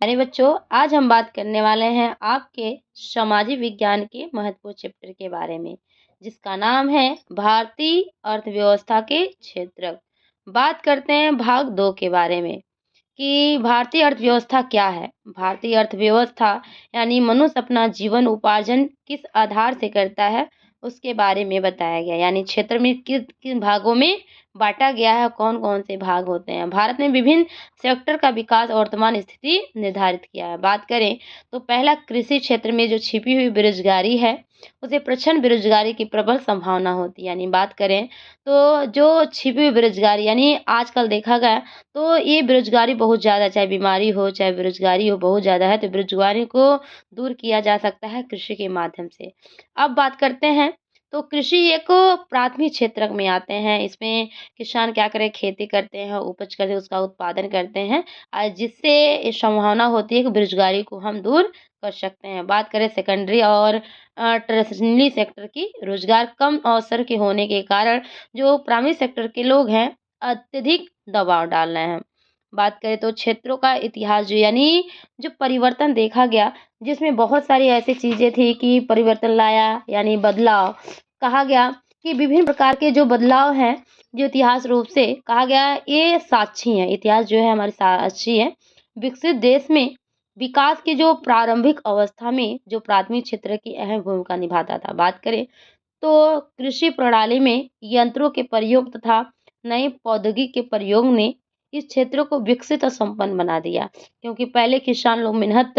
अरे बच्चों, आज हम बात करने वाले हैं आपके सामाजिक विज्ञान के महत्वपूर्ण चैप्टर के बारे में, जिसका नाम है भारतीय अर्थव्यवस्था के क्षेत्र। बात करते हैं भाग 2 के बारे में कि भारतीय अर्थव्यवस्था क्या है। भारतीय अर्थव्यवस्था यानी मनुष्य अपना जीवन उपार्जन किस आधार से करता है, उसके बारे में बताया गया। यानी क्षेत्र में किस किन भागों में बांटा गया है, कौन कौन से भाग होते हैं। भारत ने विभिन्न सेक्टर का विकास और वर्तमान स्थिति निर्धारित किया है। बात करें तो पहला, कृषि क्षेत्र में जो छिपी हुई बेरोजगारी है, उसे प्रचंड बेरोजगारी की प्रबल संभावना होती है। यानी बात करें तो जो छिपी हुई बेरोजगारी यानी आजकल देखा गया तो ये बेरोजगारी बहुत ज़्यादा, चाहे बीमारी हो चाहे बेरोजगारी हो, बहुत ज़्यादा है। तो बेरोजगारी को दूर किया जा सकता है कृषि के माध्यम से। अब बात करते हैं तो कृषि एक प्राथमिक क्षेत्र में आते हैं। इसमें किसान क्या करें, खेती करते हैं, उपज करके उसका उत्पादन करते हैं, जिससे ये संभावना होती है कि बेरोजगारी को हम दूर कर सकते हैं। बात करें सेकेंडरी और टर्शरी सेक्टर की, रोजगार कम अवसर के होने के कारण जो प्राइमरी सेक्टर के लोग हैं अत्यधिक दबाव डाल रहे हैं। बात करें तो क्षेत्रों का इतिहास जो यानी जो परिवर्तन देखा गया, जिसमें बहुत सारी ऐसी चीज़ें थी कि परिवर्तन लाया यानी बदलाव। कहा गया कि विभिन्न प्रकार के जो बदलाव हैं, जो इतिहास रूप से कहा गया है, ये साक्षी हैं। इतिहास जो है हमारी साक्षी है। विकसित देश में विकास की जो प्रारंभिक अवस्था में जो प्राथमिक क्षेत्र की अहम भूमिका निभाता था। बात करें तो कृषि प्रणाली में यंत्रों के प्रयोग तथा नए प्रौद्योगिकी के प्रयोग ने इस क्षेत्र को विकसित और संपन्न बना दिया। क्योंकि पहले किसान लोग मेहनत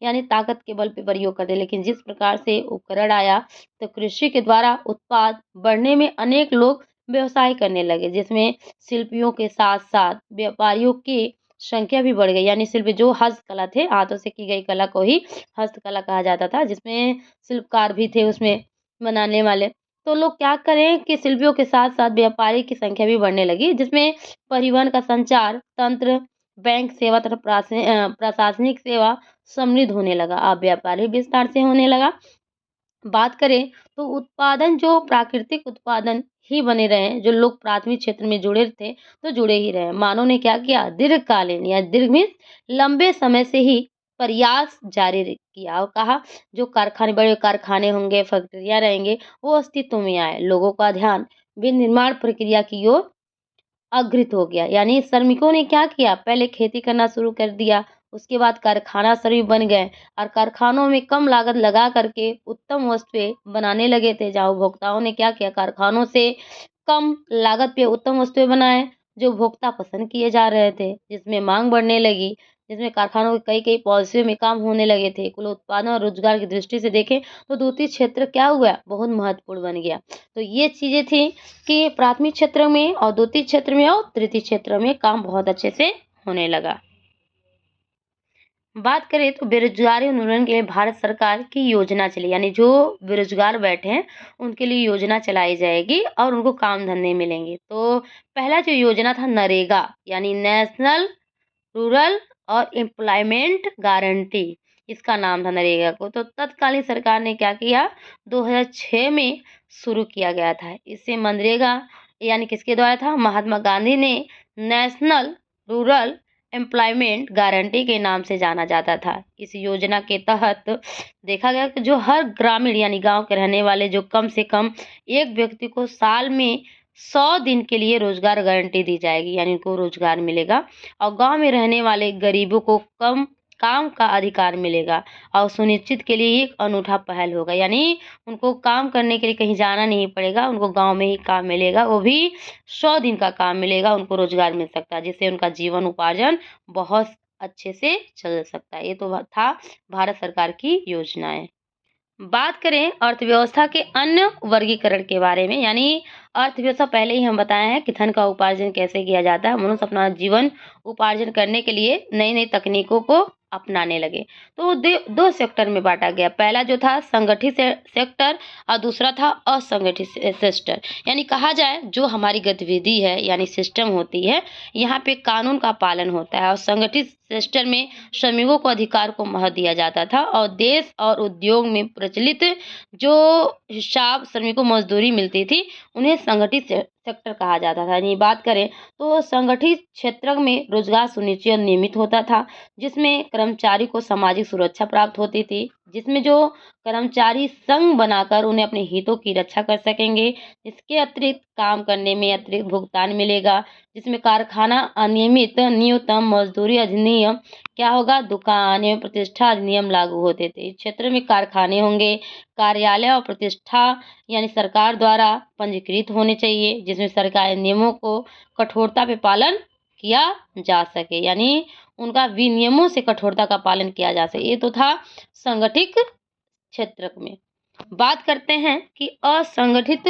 यानी ताकत के बल पे प्रयोग करते, लेकिन जिस प्रकार से उपकरण आया तो कृषि के द्वारा उत्पाद बढ़ने में अनेक लोग व्यवसाय करने लगे, जिसमें शिल्पियों के साथ साथ व्यापारियों की संख्या भी बढ़ गई। यानी शिल्प जो हस्तकला थे, हाथों से की गई कला को ही हस्तकला कहा जाता था, जिसमें शिल्पकार भी थे उसमें बनाने वाले। तो लोग क्या करें कि शिल्पियों के साथ-साथ व्यापारी की संख्या भी बढ़ने लगी, जिसमें परिवहन का संचार तंत्र, बैंक सेवा तथा प्रशासनिक सेवा समृद्ध होने लगा। अब व्यापारी विस्तार से होने लगा। बात करें तो उत्पादन जो प्राकृतिक उत्पादन ही बने रहे, जो लोग प्राथमिक क्षेत्र में जुड़े थे, तो जुड़े ही रहे। मानव ने क्या किया, दीर्घकालीन या दीर्घ मीन्स लंबे समय से ही प्रयास जारी किया और कहा जो कारखाने, बड़े कारखाने होंगे, फैक्ट्रियाँ रहेंगे, वो अस्तित्व में आए। लोगों का ध्यान विनिर्माण प्रक्रिया की ओर अग्रहित हो गया। यानी श्रमिकों ने क्या किया, पहले खेती करना शुरू कर दिया, उसके बाद कारखाना श्रमिक बन गए और कारखानों में कम लागत लगा करके उत्तम वस्तुएं बनाने लगे थे। जहाँ उपभोक्ताओं ने क्या किया, कारखानों से कम लागत पे उत्तम वस्तुएं बनाए जो उपभोक्ता पसंद किए जा रहे थे, जिसमें मांग बढ़ने लगी, जिसमें कारखानों के कई कई पॉलिसियों में काम होने लगे थे। कुल उत्पादन और रोजगार की दृष्टि से देखें तो द्वितीय क्षेत्र क्या हुआ, बहुत महत्वपूर्ण बन गया। तो ये चीजें थी कि प्राथमिक क्षेत्र में और द्वितीय क्षेत्र में और तृतीय क्षेत्र में काम बहुत अच्छे से होने लगा। बात करें तो बेरोजगारी उन्मूलन के लिए भारत सरकार की योजना चली, यानी जो बेरोजगार बैठे हैं उनके लिए योजना चलाई जाएगी और उनको काम धंधे मिलेंगे। तो पहला जो योजना था नरेगा, यानी नेशनल रूरल और एम्प्लॉयमेंट गारंटी, इसका नाम था नरेगा को। तो तत्कालीन सरकार ने क्या किया, 2006 में शुरू किया गया था। इससे मनरेगा यानी किसके द्वारा था, महात्मा गांधी ने नेशनल रूरल एम्प्लॉयमेंट गारंटी के नाम से जाना जाता था। इस योजना के तहत देखा गया कि जो हर ग्रामीण यानी गांव के रहने वाले जो कम से कम एक व्यक्ति को साल में 100 दिन के लिए रोजगार गारंटी दी जाएगी, यानी उनको रोजगार मिलेगा और गांव में रहने वाले गरीबों को कम काम का अधिकार मिलेगा और सुनिश्चित के लिए एक अनूठा पहल होगा। यानी उनको काम करने के लिए कहीं जाना नहीं पड़ेगा, उनको गांव में ही काम मिलेगा, वो भी 100 दिन का काम मिलेगा, उनको रोजगार मिल सकता है, जिससे उनका जीवन उपार्जन बहुत अच्छे से चल सकता है। ये तो था भारत सरकार की योजनाएं। बात करें अर्थव्यवस्था के अन्य वर्गीकरण के बारे में, यानी अर्थव्यवस्था पहले ही हम बताए हैं कि धन का उपार्जन कैसे किया जाता है। मनुष्य अपना जीवन उपार्जन करने के लिए नई नई तकनीकों को अपनाने लगे। तो दो सेक्टर में बांटा गया। पहला जो था संगठित सेक्टर और दूसरा था असंगठित सेक्टर। यानी कहा जाए जो हमारी गतिविधि है यानी सिस्टम होती है, यहाँ पे कानून का पालन होता है और संगठित सेक्टर में श्रमिकों को अधिकार को महत्व दिया जाता था और देश और उद्योग में प्रचलित जो हिसाब श्रमिकों को मजदूरी मिलती थी उन्हें संगठित सेक्टर कहा जाता था। यानी बात करें तो संगठित क्षेत्र में रोजगार सुनिश्चित और नियमित होता था, जिसमें कर्मचारी को सामाजिक सुरक्षा प्राप्त होती थी, जिसमें जो कर्मचारी संघ बनाकर उन्हें अपने हितों की रक्षा कर सकेंगे। इसके अतिरिक्त काम करने में अतिरिक्त भुगतान मिलेगा, जिसमें कारखाना अनियमित न्यूनतम मजदूरी अधिनियम क्या होगा, दुकान एवं प्रतिष्ठा अधिनियम लागू होते थे। इस क्षेत्र में कारखाने होंगे, कार्यालय और प्रतिष्ठा यानी सरकार द्वारा पंजीकृत होने चाहिए, जिसमें सरकारी नियमों को कठोरता पे पालन किया जा सके, यानी उनका विनियमों से कठोरता का पालन किया जा सके। ये तो था संगठित क्षेत्र में। बात करते हैं कि असंगठित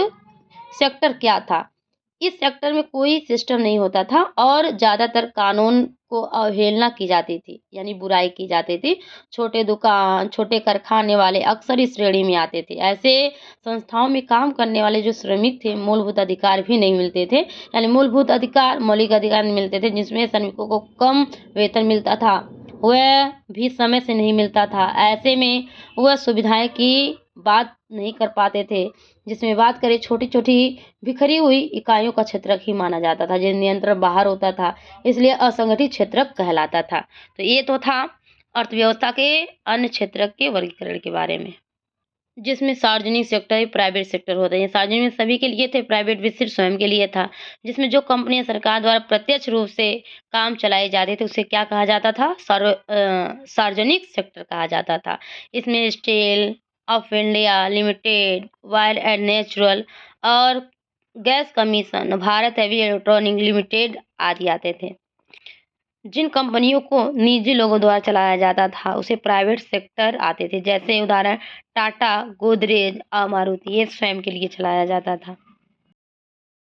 सेक्टर क्या था। इस सेक्टर में कोई सिस्टम नहीं होता था और ज़्यादातर कानून को अवहेलना की जाती थी, यानी बुराई की जाती थी। छोटे दुकान, छोटे कारखाने वाले अक्सर इस श्रेणी में आते थे। ऐसे संस्थाओं में काम करने वाले जो श्रमिक थे, मूलभूत अधिकार भी नहीं मिलते थे, यानी मूलभूत अधिकार, मौलिक अधिकार नहीं मिलते थे, जिसमें श्रमिकों को कम वेतन मिलता था, वह भी समय से नहीं मिलता था। ऐसे में वह सुविधाएं की बात नहीं कर पाते थे। जिसमें बात करें छोटी-छोटी बिखरी हुई इकाइयों का क्षेत्रक ही माना जाता था, जो नियंत्रण बाहर होता था, इसलिए असंगठित क्षेत्रक कहलाता था। तो ये तो था अर्थव्यवस्था के अन्य क्षेत्रक के वर्गीकरण के बारे में, जिसमें सार्वजनिक सेक्टर, प्राइवेट सेक्टर होता है। ये सार्वजनिक में सभी के लिए थे, प्राइवेट भी सिर्फ स्वयं के लिए था। जिसमें जो कंपनियां सरकार द्वारा प्रत्यक्ष रूप से काम चलाए जाते थे, उसे क्या कहा जाता था, सार्वजनिक सेक्टर कहा जाता था। इसमें steel of India limited, oil and natural और gas commission, Bharat heavy electronic limited आदि आते थे। जिन कंपनियों को निजी लोगों द्वारा चलाया जाता था, उसे प्राइवेट सेक्टर आते थे। जैसे उदाहरण टाटा, गोदरेज और मारुति, ये स्वयं के लिए चलाया जाता था।